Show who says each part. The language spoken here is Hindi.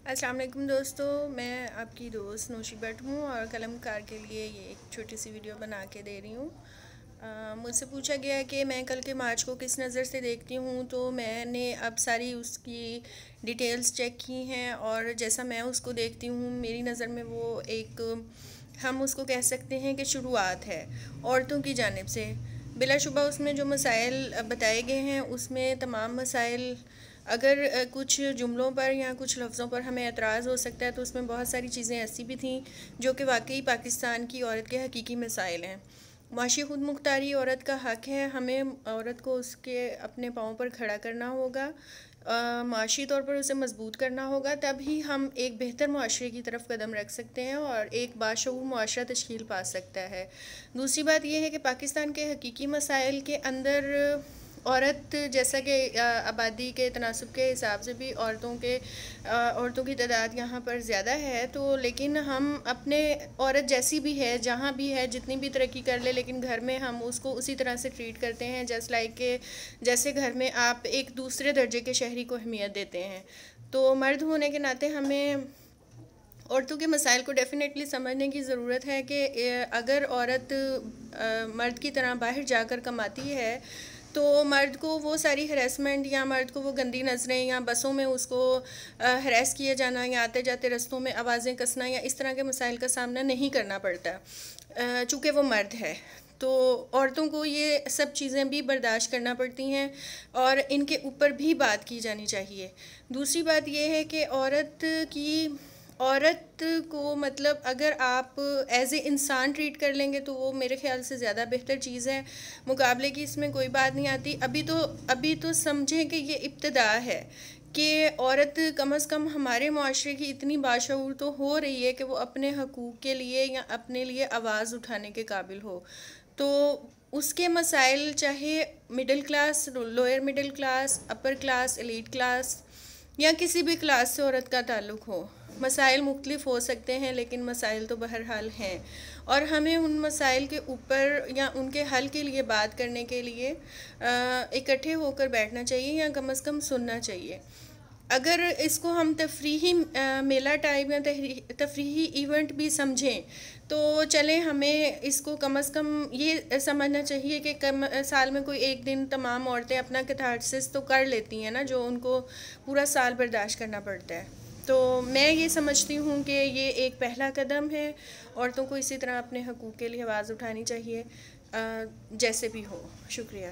Speaker 1: अस्सलाम वालेकुम दोस्तों, मैं आपकी दोस्त नौशी भट्ट हूँ और कलमकार के लिए ये एक छोटी सी वीडियो बना के दे रही हूँ। मुझसे पूछा गया कि मैं कल के मार्च को किस नज़र से देखती हूँ, तो मैंने अब सारी उसकी डिटेल्स चेक की हैं और जैसा मैं उसको देखती हूँ मेरी नज़र में वो एक, हम उसको कह सकते हैं कि शुरुआत है औरतों की जानिब से। बिलाशुबा उसमें जो मसाइल बताए गए हैं उसमें तमाम मसाइल, अगर कुछ जुमलों पर या कुछ लफ्ज़ों पर हमें एतराज़ हो सकता है तो उसमें बहुत सारी चीज़ें ऐसी भी थीं जो कि वाकई पाकिस्तान की औरत के हकीकी मसाइल हैं। माशी खुद मुख्तारी औरत का हक़ है, हमें औरत को उसके अपने पाँव पर खड़ा करना होगा, माशी तौर पर उसे मजबूत करना होगा, तभी हम एक बेहतर मुआशरे की तरफ कदम रख सकते हैं और एक बाशऊर मुआशरा तश्कील पा सकता है। दूसरी बात यह है कि पाकिस्तान के हकीकी मसाइल के अंदर औरत, जैसा कि आबादी के तनासब के हिसाब से भी औरतों की तादाद यहाँ पर ज़्यादा है, तो लेकिन हम अपने औरत जैसी भी है, जहाँ भी है, जितनी भी तरक्की कर ले, लेकिन घर में हम उसको उसी तरह से ट्रीट करते हैं जस्ट लाइक के जैसे घर में आप एक दूसरे दर्जे के शहरी को अहमियत देते हैं। तो मर्द होने के नाते हमें औरतों के मसाइल को डेफ़िनेटली समझने की ज़रूरत है कि अगर औरत मर्द की तरह बाहर जाकर कमाती है तो मर्द को वो सारी हरेसमेंट या मर्द को वो गंदी नज़रें या बसों में उसको हरेस किए जाना या आते जाते रस्तों में आवाज़ें कसना या इस तरह के मसाइल का सामना नहीं करना पड़ता चूँकि वो मर्द है। तो औरतों को ये सब चीज़ें भी बर्दाश्त करना पड़ती हैं और इनके ऊपर भी बात की जानी चाहिए। दूसरी बात यह है कि औरत को मतलब अगर आप एज ए इंसान ट्रीट कर लेंगे तो वो मेरे ख़्याल से ज़्यादा बेहतर चीज़ है। मुकाबले की इसमें कोई बात नहीं आती। अभी तो समझें कि ये इब्तिदा है कि औरत कम अज़ कम हमारे माशरे की इतनी बाशऊर तो हो रही है कि वो अपने हकूक़ के लिए या अपने लिए आवाज़ उठाने के काबिल हो। तो उसके मसाइल चाहे middle class, lower middle class, upper class, elite class या किसी भी क्लास से औरत का ताल्लुक़ हो, मसाइल मुख्तलिफ हो सकते हैं लेकिन मसाइल तो बहरहाल हैं और हमें उन मसाइल के ऊपर या उनके हल के लिए बात करने के लिए इकट्ठे होकर बैठना चाहिए या कम अज़ कम सुनना चाहिए। अगर इसको हम तफरीही मेला टाइप या तफरीही इवेंट भी समझें तो चलें, हमें इसको कम अज़ कम ये समझना चाहिए कि कम साल में कोई एक दिन तमाम औरतें अपना कैथारसिस तो कर लेती हैं ना, जो उनको पूरा साल बर्दाश्त करना पड़ता है। तो मैं ये समझती हूँ कि ये एक पहला कदम है, औरतों को इसी तरह अपने हकूक़ के लिए आवाज़ उठानी चाहिए जैसे भी हो। शुक्रिया।